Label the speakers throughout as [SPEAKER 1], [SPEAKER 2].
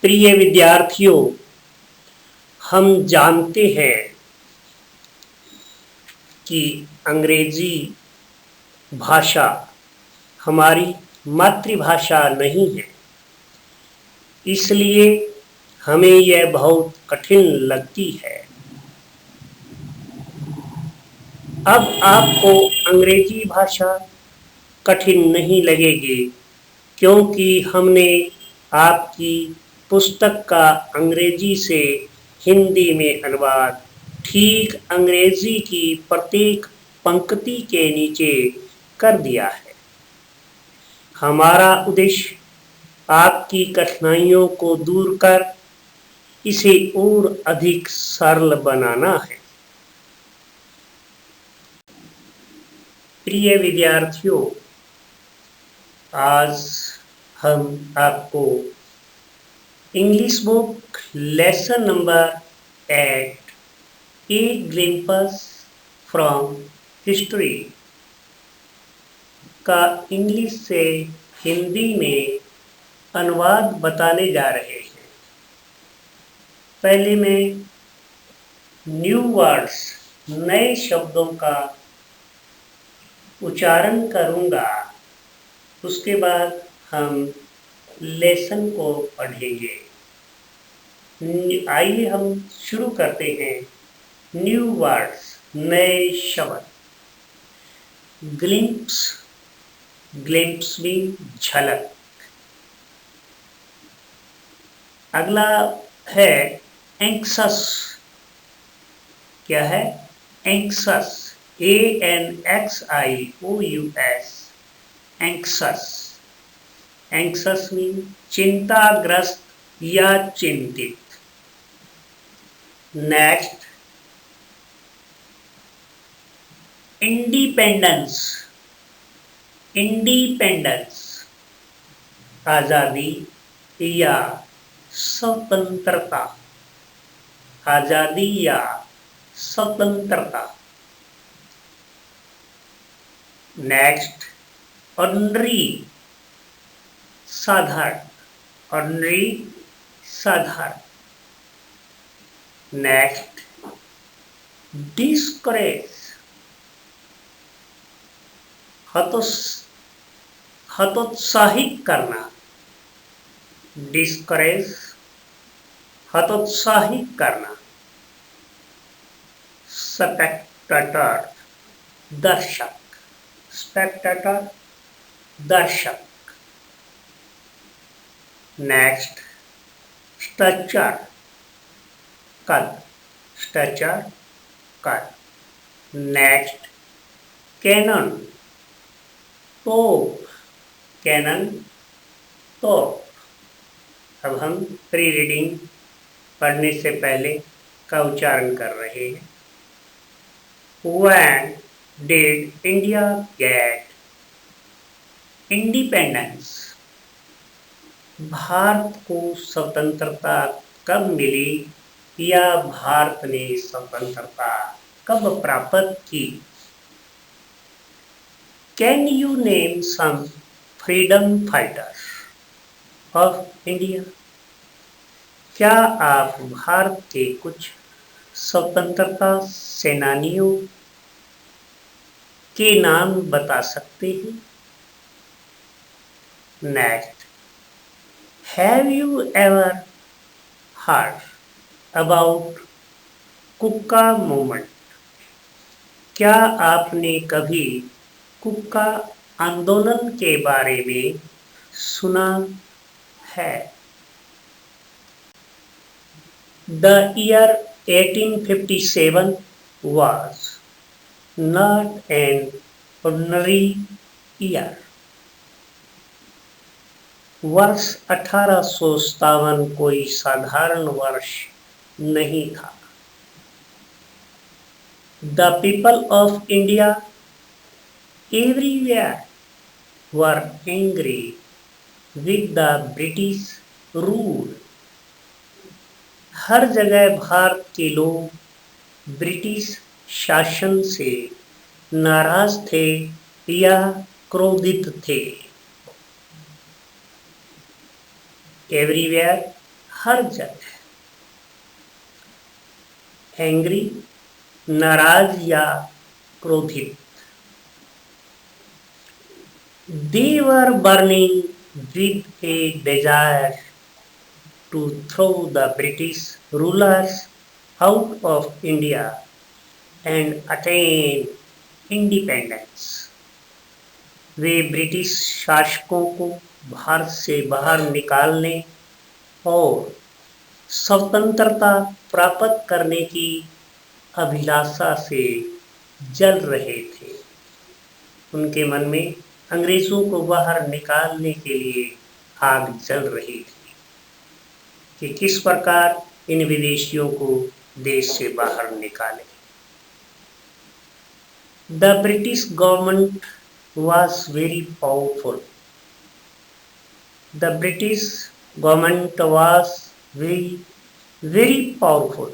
[SPEAKER 1] प्रिय विद्यार्थियों, हम जानते हैं कि अंग्रेजी भाषा हमारी मातृभाषा नहीं है, इसलिए हमें यह बहुत कठिन लगती है। अब आपको अंग्रेजी भाषा कठिन नहीं लगेगी, क्योंकि हमने आपकी पुस्तक का अंग्रेजी से हिंदी में अनुवाद ठीक अंग्रेजी की प्रत्येक पंक्ति के नीचे कर दिया है। हमारा उद्देश्य आपकी कठिनाइयों को दूर कर इसे और अधिक सरल बनाना है। प्रिय विद्यार्थियों, आज हम आपको English book lesson number 8 a glimpse from history का इंग्लिश से हिंदी में अनुवाद बताने जा रहे हैं। पहले मैं न्यू वर्ड्स नए शब्दों का उच्चारण करूंगा, उसके बाद हम लेसन को पढ़ेंगे। आइए हम शुरू करते हैं। न्यू वर्ड्स नए शब्द। ग्लिम्प्स, ग्लिम्प्स भी झलक। अगला है एंक्सस। क्या है? एंक्सस, ANXIOUS, एंक्सस। एंक्सस मीन चिंताग्रस्त या चिंतित। Next, independence. इंडिपेंडेंस आजादी या स्वतंत्रता। आजादी या स्वतंत्रता। नेक्स्ट, ऑर्डिनरी साधारण। ऑर्डिनरी साधारण। नेक्स्ट, डिस्करेज हतोत्साहित करना। डिस्करेज हतोत्साहित करना। स्पेक्टेटर दर्शक। स्पेक्टेटर दर्शक। नेक्स्ट, स्ट्रक्चर कद। स्ट्रक्चर कद। नेक्स्ट, कैनन तोप। कैनन तोप। अब हम प्री रीडिंग पढ़ने से पहले का उच्चारण कर रहे हैं। When did India get independence? Bharat को स्वतंत्रता कब मिली या भारत ने स्वतंत्रता कब प्राप्त की? Can you name some freedom fighters of India? क्या आप भारत के कुछ स्वतंत्रता सेनानियों के नाम बता सकते हैं? Next, have you ever heard about Kuka movement? क्या आपने कभी कुक्का आंदोलन के बारे में सुना है? The year 1857 was not an ordinary year. वर्ष 1857 कोई साधारण वर्ष नहीं था। The people of India everywhere were angry with the British rule. हर जगह भारत के लोग ब्रिटिश शासन से नाराज थे या क्रोधित थे। एवरीवेयर हर जगह एंग्री, नाराज या क्रोधित, they were burning with a desire to throw the British rulers out of India and attain independence. Way British शासकों को भारत से बाहर निकालने और स्वतंत्रता प्राप्त करने की अभिलाषा से जल रहे थे। उनके मन में अंग्रेजों को बाहर निकालने के लिए आग जल रही थी कि किस प्रकार इन विदेशियों को देश से बाहर निकाले। The British government was very powerful. The British government was very powerful.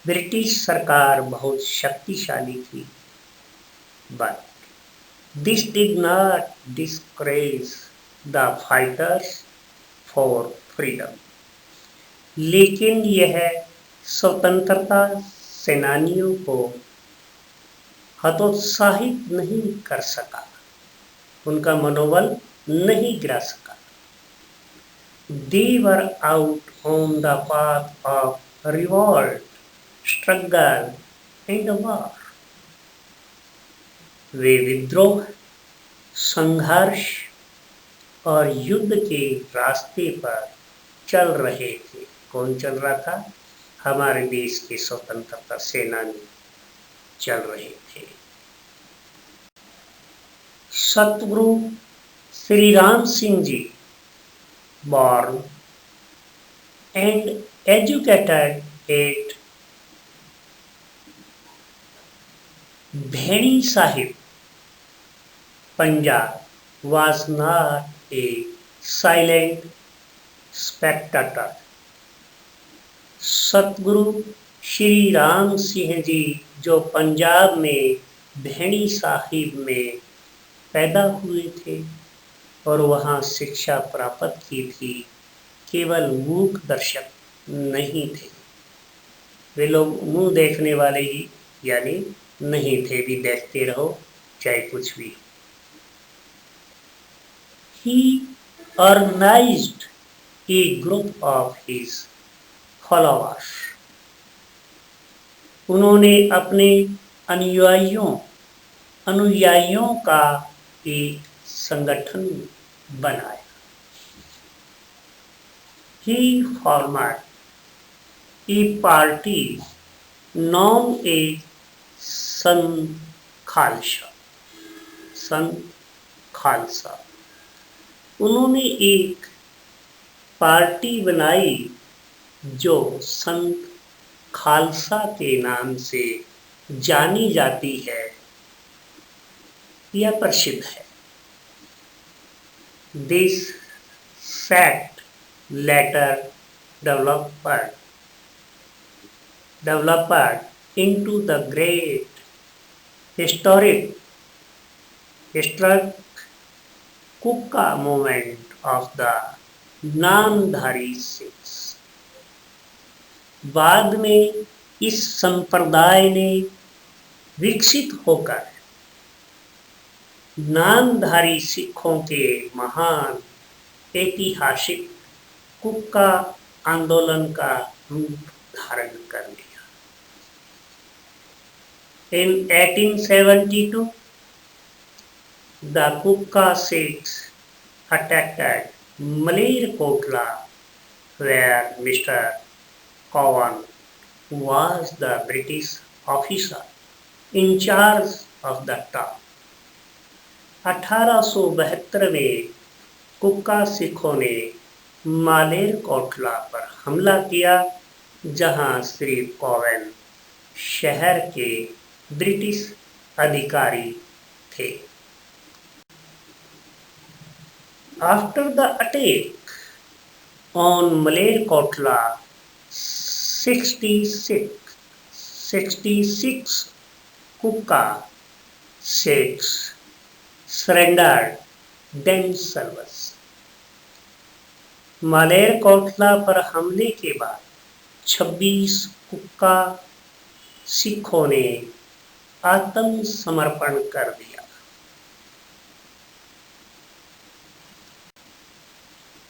[SPEAKER 1] British सरकार बहुत शक्तिशाली थी, but this did not discourage the fighters for freedom. लेकिन यह स्वतंत्रता सेनानियों को हतोत्साहित नहीं कर सका, उनका मनोबल नहीं गिरा सका। They were out on the path of revolt, struggle and war. वे विद्रोह, संघर्ष और युद्ध के रास्ते पर चल रहे थे। कौन चल रहा था? हमारे देश के स्वतंत्रता सेनानी चल रहे थे। सतगुरु Shri Ram Singh ji, born and educated at Bheni Sahib, Punjab, was not a silent spectator. सतगुरु श्री राम सिंह जी जो पंजाब में भेड़ी साहिब में पैदा हुए थे और वहाँ शिक्षा प्राप्त की थी, केवल मूक दर्शक नहीं थे। वे लोग मुंह देखने वाले ही यानी नहीं थे, भी देखते रहो चाहे कुछ भी। He organized a group of his followers. उन्होंने अपने अनुयायियों का एक संगठन बनाया। He formed a party known as संत खालसा। उन्होंने एक पार्टी बनाई जो संत खालसा के नाम से जानी जाती है या प्रसिद्ध है। This sect later developed into the great historic Kukka movement of the Namdhari Sikhs. बाद में इस संप्रदाय ने विकसित होकर नामधारी सिखों के महान ऐतिहासिक कुक्का आंदोलन का रूप धारण कर लिया। In 1872, the Kukka Sikhs attacked Malerkotla, where Mr. Cowan was the British officer in charge of the town. 1872 में कुक्का सिखों ने मालेरकोटला पर हमला किया, जहां श्री कोवन शहर के ब्रिटिश अधिकारी थे। After the attack on Malerkotla, 66 Kukka Sikhs surrendered themselves. Malerkotla पर हमले के बाद 26 कुक्का सिखों ने आत्मसमर्पण कर दिया।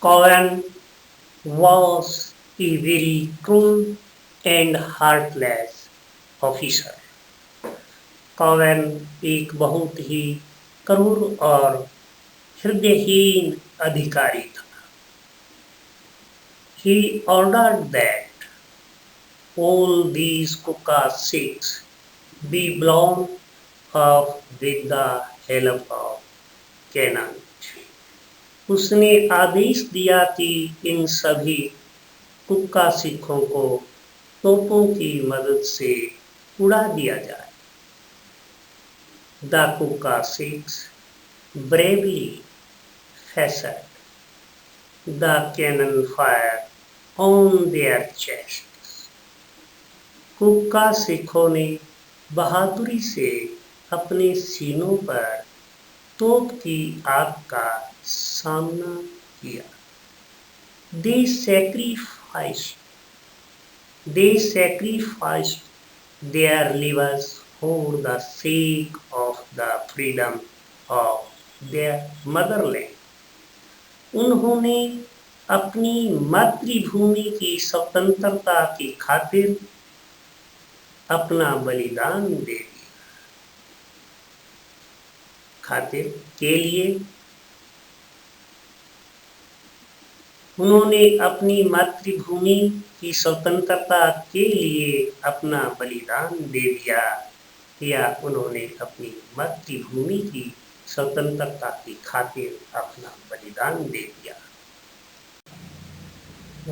[SPEAKER 1] Cowan was a very cruel and heartless officer. कॉवेन एक बहुत ही क्रूर और हृदयहीन अधिकारी था। He ordered that all these Kuka Sikhs be blown off with the help of cannon. उसने आदेश दिया कि इन सभी कुक्का सिखों को तोपों की मदद से उड़ा दिया जाए। The Kuka Sikhs bravely faced the cannon fire on their chests. कुक्का सिखों ने बहादुरी से अपने सीनों पर तोप की आग का सामना किया। They sacrificed their lives for the sake of the freedom of their motherland. उन्होंने अपनी मातृभूमि की स्वतंत्रता की खातिर अपना बलिदान दे दिया। खातिर के लिए उन्होंने अपनी मातृभूमि की स्वतंत्रता के लिए अपना बलिदान दे दिया, या उन्होंने अपनी मातृभूमि की स्वतंत्रता की खातिर अपना बलिदान दे दिया।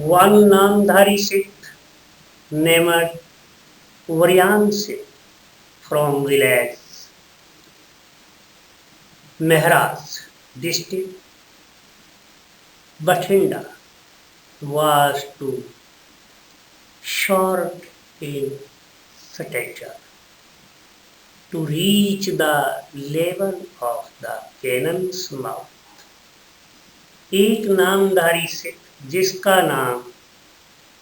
[SPEAKER 1] One Namdhari Sikh named Waryan Sikh from village Mehraj district Bathinda was too short in stature to reach the level of the cannon's mouth. एक नामधारी सिख जिसका नाम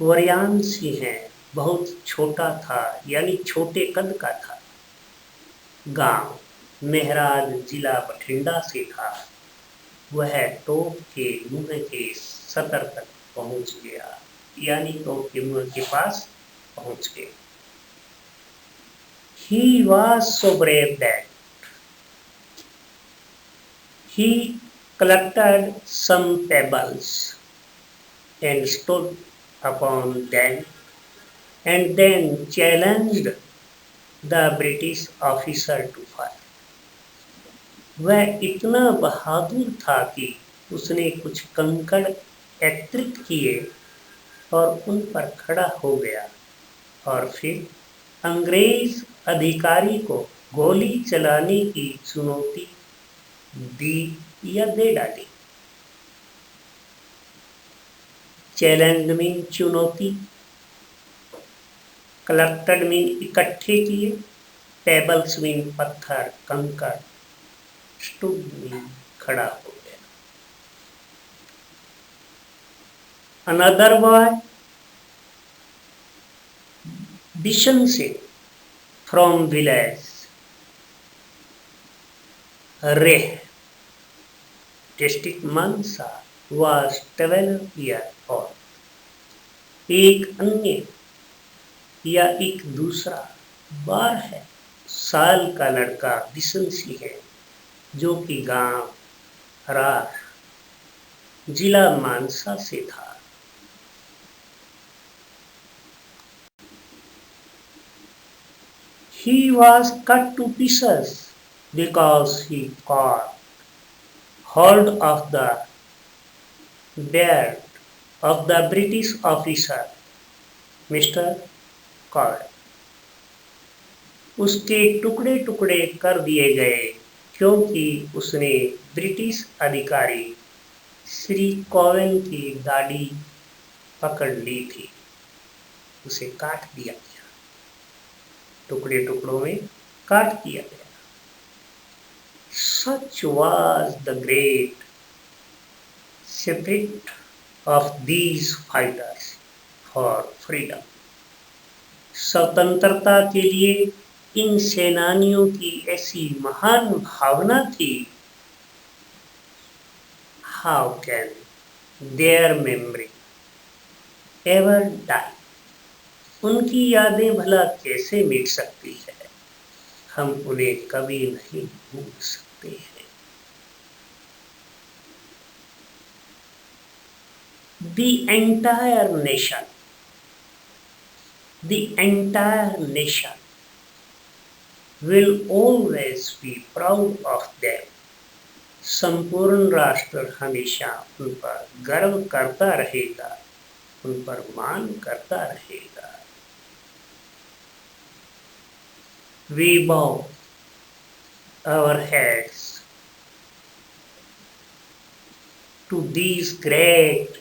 [SPEAKER 1] वरयान सिंह है बहुत छोटा था, यानी छोटे कद का था। गांव मेहराज जिला बठिंडा से था। वह तोप के मुंह के सतर तक पहुंच गया, यानी तोप के मुंह के पास पहुंच गया। He was so brave that he collected some pebbles and stood upon them and then challenged the British officer to fight. वह इतना बहादुर था कि उसने कुछ कंकड़ एकत्रित किए और उन पर खड़ा हो गया और फिर अंग्रेज अधिकारी को गोली चलाने की चुनौती दी या दे डाली। चैलेंज मीन चुनौती, कलेक्टेड मीन इकट्ठे किए, पेबल्स मीन पत्थर कंकड़, स्टूड मीन खड़ा हो गया। Another boy Bishan Singh from village रेह district Mansa was 12 years old। एक अन्य या एक दूसरा 12 साल का लड़का बिशन सिंह है, जो कि गांव राह जिला मानसा से था। He was cut to pieces because he caught hold of the beard of the British officer, Mr. Cowan। उसके टुकड़े टुकड़े कर दिए गए क्योंकि उसने ब्रिटिश अधिकारी श्री कोवेन की दाढ़ी पकड़ ली थी। उसे काट दिया गया, टुकड़े टुकड़ों में काट दिया गया। Such was the great spirit of these fighters for freedom. स्वतंत्रता के लिए इन सेनानियों की ऐसी महान भावना थी. How can their memory ever die? उनकी यादें भला कैसे मिट सकती है. हम उन्हें कभी नहीं भूल सकते हैं. The entire nation will always be proud of them. संपूर्ण राष्ट्र हमेशा उन पर गर्व करता रहेगा, उन पर मान करता रहेगा. We bow our heads to these great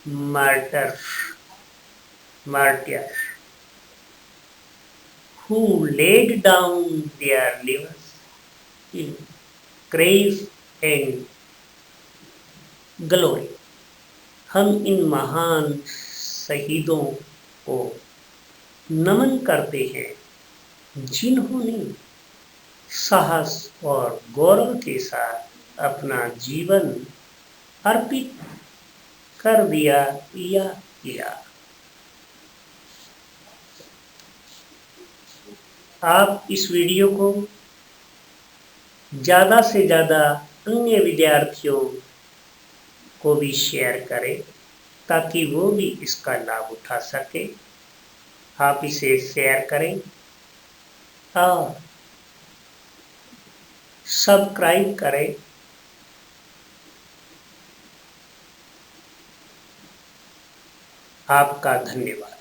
[SPEAKER 1] martyrs who laid down their lives in grace and glory. हम इन महान शहीदों को नमन करते हैं जिन्होंने साहस और गौरव के साथ अपना जीवन अर्पित कर दिया या किया. आप इस वीडियो को ज़्यादा से ज़्यादा अन्य विद्यार्थियों को भी शेयर करें ताकि वो भी इसका लाभ उठा सके. आप इसे शेयर करें और सब्सक्राइब करें. आपका धन्यवाद.